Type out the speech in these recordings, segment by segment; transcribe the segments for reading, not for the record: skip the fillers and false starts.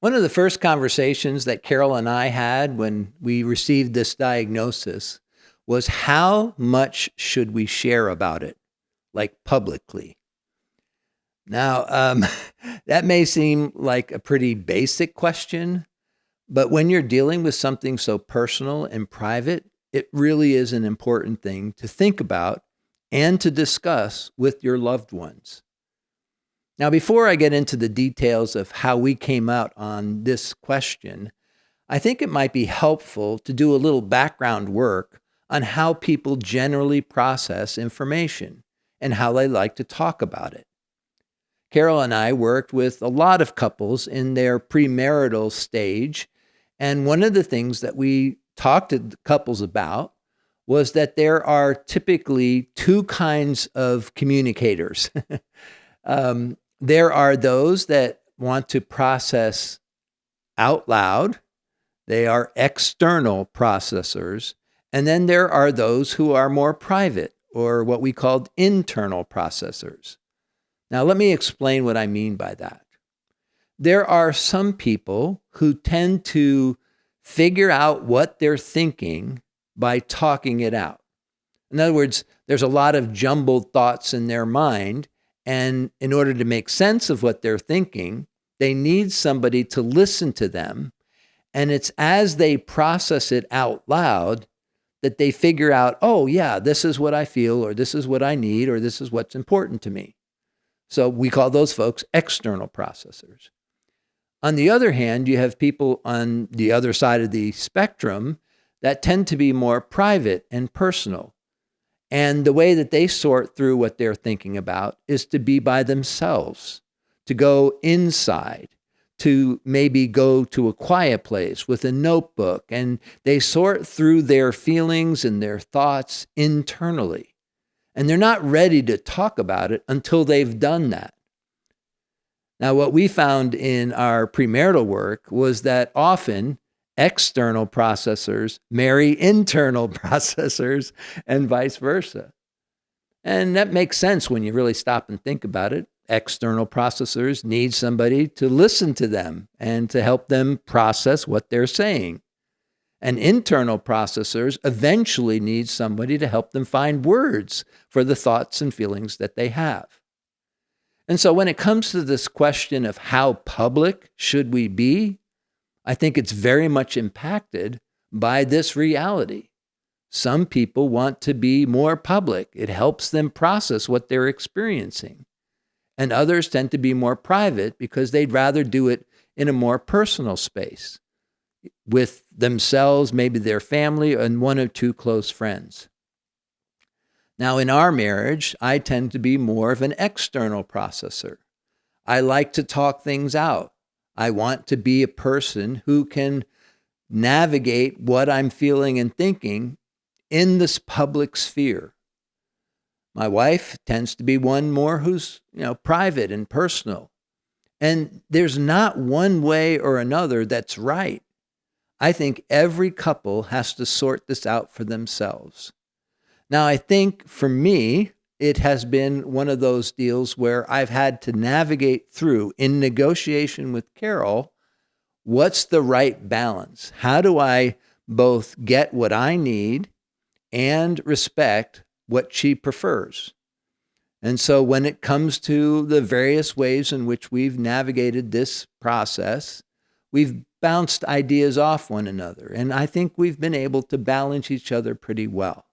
One of the first conversations that Carol and I had when we received this diagnosis was how much should we share about it, like publicly? Now, that may seem like a pretty basic question, but when you're dealing with something so personal and private, it really is an important thing to think about and to discuss with your loved ones. Now, before I get into the details of how we came out on this question, I think it might be helpful to do a little background work on how people generally process information and how they like to talk about it. Carol and I worked with a lot of couples in their premarital stage, and one of the things that we talked to the couples about was that there are typically two kinds of communicators. There are those that want to process out loud. They are external processors. And then there are those who are more private, or what we called internal processors. Now, let me explain what I mean by that. There are some people who tend to figure out what they're thinking by talking it out. In other words, there's a lot of jumbled thoughts in their mind, and in order to make sense of what they're thinking, they need somebody to listen to them. And it's as they process it out loud that they figure out, oh, yeah, this is what I feel, or this is what I need, or this is what's important to me. So we call those folks external processors. On the other hand, you have people on the other side of the spectrum that tend to be more private and personal. And the way that they sort through what they're thinking about is to be by themselves, to go inside, to maybe go to a quiet place with a notebook, and they sort through their feelings and their thoughts internally. And they're not ready to talk about it until they've done that. Now, what we found in our premarital work was that often external processors marry internal processors and vice versa. And that makes sense when you really stop and think about it. External processors need somebody to listen to them and to help them process what they're saying. And internal processors eventually need somebody to help them find words for the thoughts and feelings that they have. And so when it comes to this question of how public should we be, I think it's very much impacted by this reality. Some people want to be more public. It helps them process what they're experiencing. And others tend to be more private because they'd rather do it in a more personal space with themselves, maybe their family, and one or two close friends. Now, in our marriage, I tend to be more of an external processor. I like to talk things out. I want to be a person who can navigate what I'm feeling and thinking in this public sphere. My wife tends to be one more who's, private and personal. And there's not one way or another that's right. I think every couple has to sort this out for themselves. Now, I think for me, it has been one of those deals where I've had to navigate through in negotiation with Carol, what's the right balance? How do I both get what I need and respect what she prefers? And so when it comes to the various ways in which we've navigated this process, we've bounced ideas off one another. And I think we've been able to balance each other pretty well.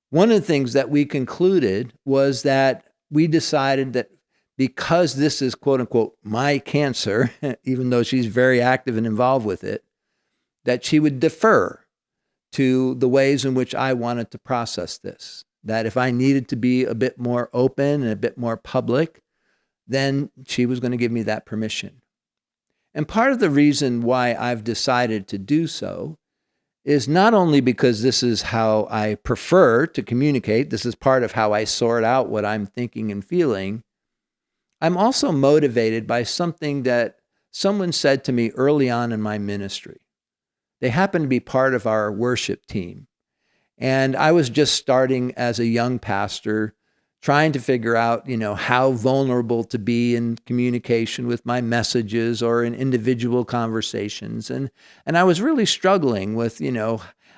One of the things that we concluded was that we decided that because this is quote unquote my cancer, even though she's very active and involved with it, that she would defer to the ways in which I wanted to process this. That if I needed to be a bit more open and a bit more public, then she was going to give me that permission. And part of the reason why I've decided to do so is not only because this is how I prefer to communicate, this is part of how I sort out what I'm thinking and feeling. I'm also motivated by something that someone said to me early on in my ministry. They happened to be part of our worship team. And I was just starting as a young pastor, trying to figure out, how vulnerable to be in communication with my messages or in individual conversations. And I was really struggling with,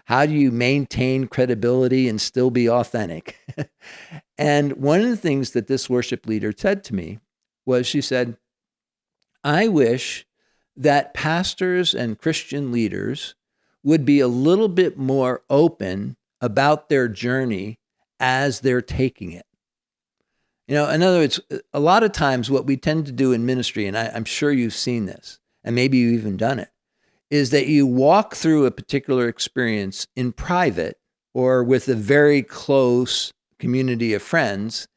how do you maintain credibility and still be authentic? And one of the things that this worship leader said to me was, she said, I wish that pastors and Christian leaders would be a little bit more open about their journey as they're taking it. In other words, a lot of times what we tend to do in ministry, and I'm sure you've seen this, and maybe you've even done it, is that you walk through a particular experience in private or with a very close community of friends.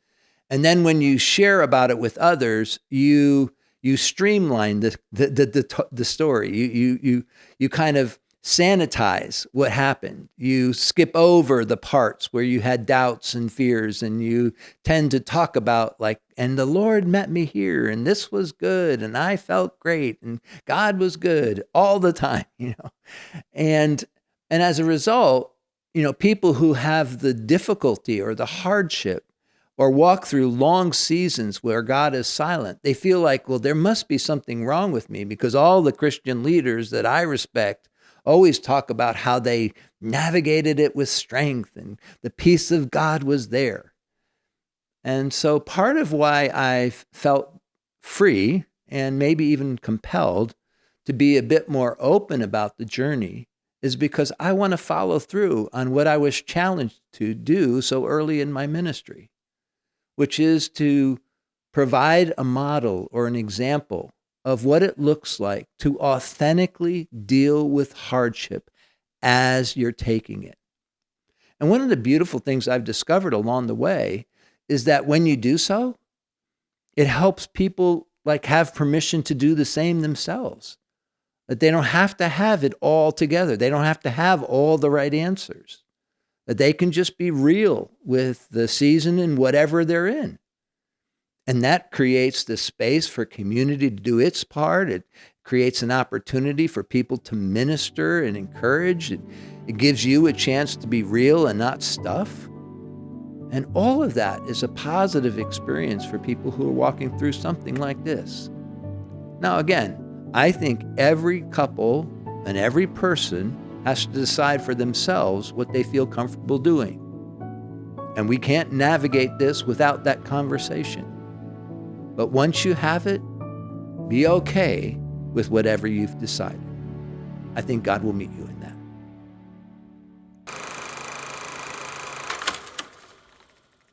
And then when you share about it with others, you streamline the story. You kind of sanitize what happened. You skip over the parts where you had doubts and fears, and you tend to talk about and the Lord met me here, and this was good, and I felt great, and God was good all the time, And as a result, people who have the difficulty or the hardship or walk through long seasons where God is silent, they feel like, well, there must be something wrong with me, because all the Christian leaders that I respect always talk about how they navigated it with strength and the peace of God was there. And so part of why I felt free and maybe even compelled to be a bit more open about the journey is because I want to follow through on what I was challenged to do so early in my ministry, which is to provide a model or an example of what it looks like to authentically deal with hardship as you're taking it. And one of the beautiful things I've discovered along the way is that when you do so, it helps people have permission to do the same themselves. That they don't have to have it all together. They don't have to have all the right answers. That they can just be real with the season and whatever they're in. And that creates the space for community to do its part. It creates an opportunity for people to minister and encourage. It gives you a chance to be real and not stuff. And all of that is a positive experience for people who are walking through something like this. Now, again, I think every couple and every person has to decide for themselves what they feel comfortable doing. And we can't navigate this without that conversation. But once you have it, be okay with whatever you've decided. I think God will meet you